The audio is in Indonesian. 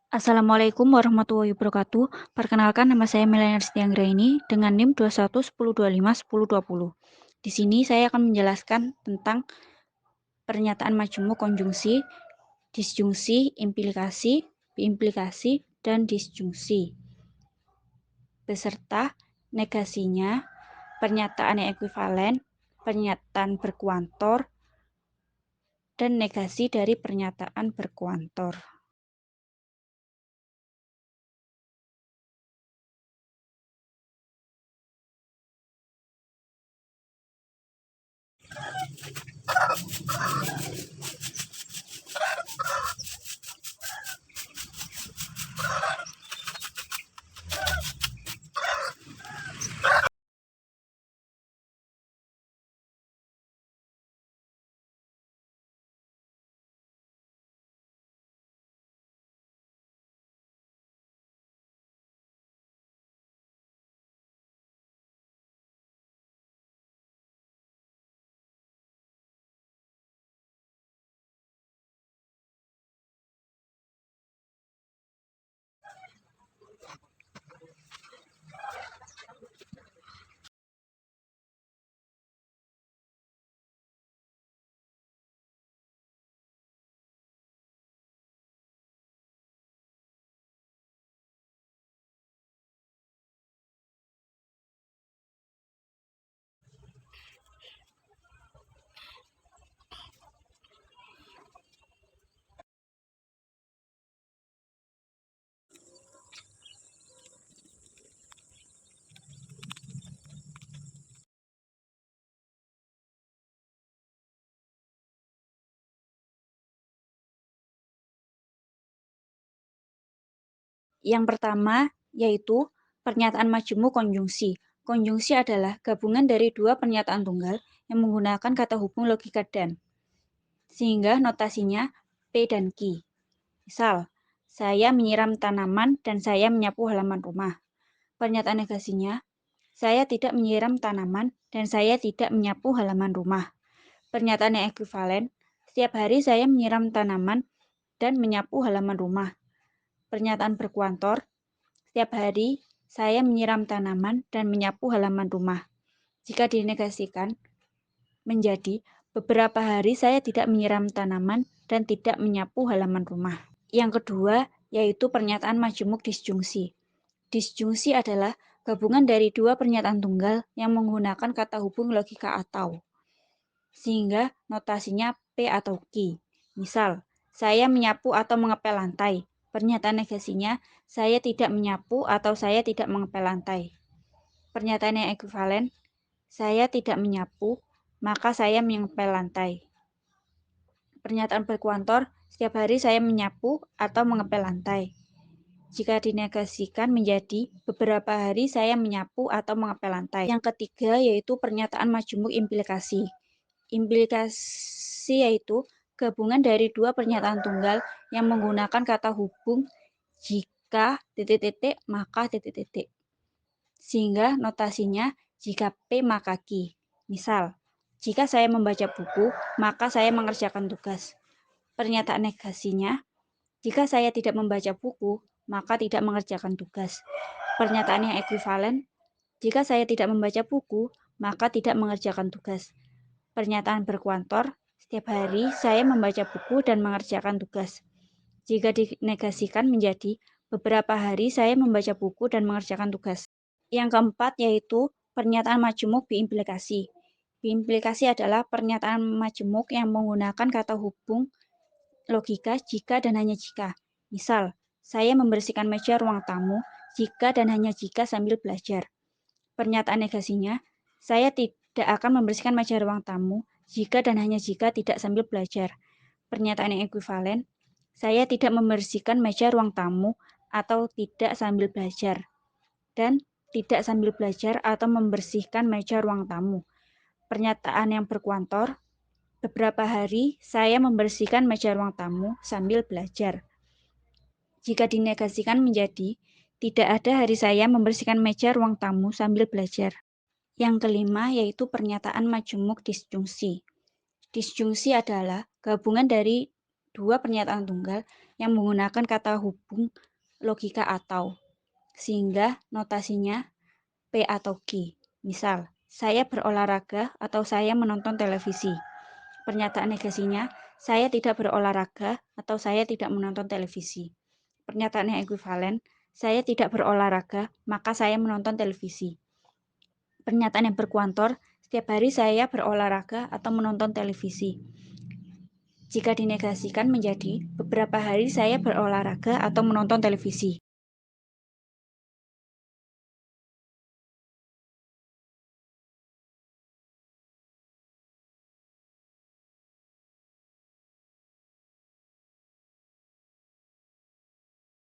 Assalamualaikum warahmatullahi wabarakatuh. Perkenalkan nama saya Melania Stianggraini dengan NIM 21 10 25 10 20. Di sini saya akan menjelaskan tentang pernyataan majemuk konjungsi, disjungsi, implikasi, biimplikasi, dan disjungsi. Beserta negasinya, pernyataan yang ekuivalen, pernyataan berkuantor, dan negasi dari pernyataan berkuantor. Yang pertama yaitu pernyataan majemuk konjungsi. Konjungsi adalah gabungan dari dua pernyataan tunggal yang menggunakan kata hubung logika dan, sehingga notasinya P dan Q. Misal, saya menyiram tanaman dan saya menyapu halaman rumah. Pernyataan negasinya, saya tidak menyiram tanaman dan saya tidak menyapu halaman rumah. Pernyataan yang ekuivalen, setiap hari saya menyiram tanaman dan menyapu halaman rumah. Pernyataan berkuantor, setiap hari saya menyiram tanaman dan menyapu halaman rumah. Jika dinegasikan menjadi beberapa hari saya tidak menyiram tanaman dan tidak menyapu halaman rumah. Yang kedua yaitu pernyataan majemuk disjungsi. Disjungsi adalah gabungan dari dua pernyataan tunggal yang menggunakan kata hubung logika atau, sehingga notasinya P atau Q. Misal, saya menyapu atau mengepel lantai. Pernyataan negasinya, saya tidak menyapu atau saya tidak mengepel lantai. Pernyataan yang ekuivalen, saya tidak menyapu, maka saya mengepel lantai. Pernyataan berkuantor, setiap hari saya menyapu atau mengepel lantai. Jika dinegasikan menjadi beberapa hari saya menyapu atau mengepel lantai. Yang ketiga yaitu pernyataan majemuk implikasi. Implikasi yaitu gabungan dari dua pernyataan tunggal yang menggunakan kata hubung jika titik-titik maka titik-titik. Sehingga notasinya jika P maka Q. Misal, jika saya membaca buku, maka saya mengerjakan tugas. Pernyataan negasinya, jika saya tidak membaca buku, maka tidak mengerjakan tugas. Pernyataan yang ekuivalen, jika saya tidak membaca buku, maka tidak mengerjakan tugas. Pernyataan berkuantor, setiap hari saya membaca buku dan mengerjakan tugas. Jika dinegasikan menjadi beberapa hari saya membaca buku dan mengerjakan tugas. Yang keempat yaitu pernyataan majemuk biimplikasi. Biimplikasi adalah pernyataan majemuk yang menggunakan kata hubung logika jika dan hanya jika. Misal, saya membersihkan meja ruang tamu jika dan hanya jika sambil belajar. Pernyataan negasinya, saya tidak akan membersihkan meja ruang tamu jika dan hanya jika tidak sambil belajar. Pernyataan yang ekuivalen, saya tidak membersihkan meja ruang tamu atau tidak sambil belajar. Dan tidak sambil belajar atau membersihkan meja ruang tamu. Pernyataan yang berkuantor, beberapa hari saya membersihkan meja ruang tamu sambil belajar. Jika dinegasikan menjadi tidak ada hari saya membersihkan meja ruang tamu sambil belajar. Yang kelima yaitu pernyataan majemuk disjungsi. Disjungsi adalah gabungan dari dua pernyataan tunggal yang menggunakan kata hubung logika atau, sehingga notasinya P atau Q. Misal, saya berolahraga atau saya menonton televisi. Pernyataan negasinya, saya tidak berolahraga atau saya tidak menonton televisi. Pernyataan yang ekuivalen, saya tidak berolahraga, maka saya menonton televisi. Pernyataan yang berkuantor, setiap hari saya berolahraga atau menonton televisi. Jika dinegasikan menjadi beberapa hari saya berolahraga atau menonton televisi.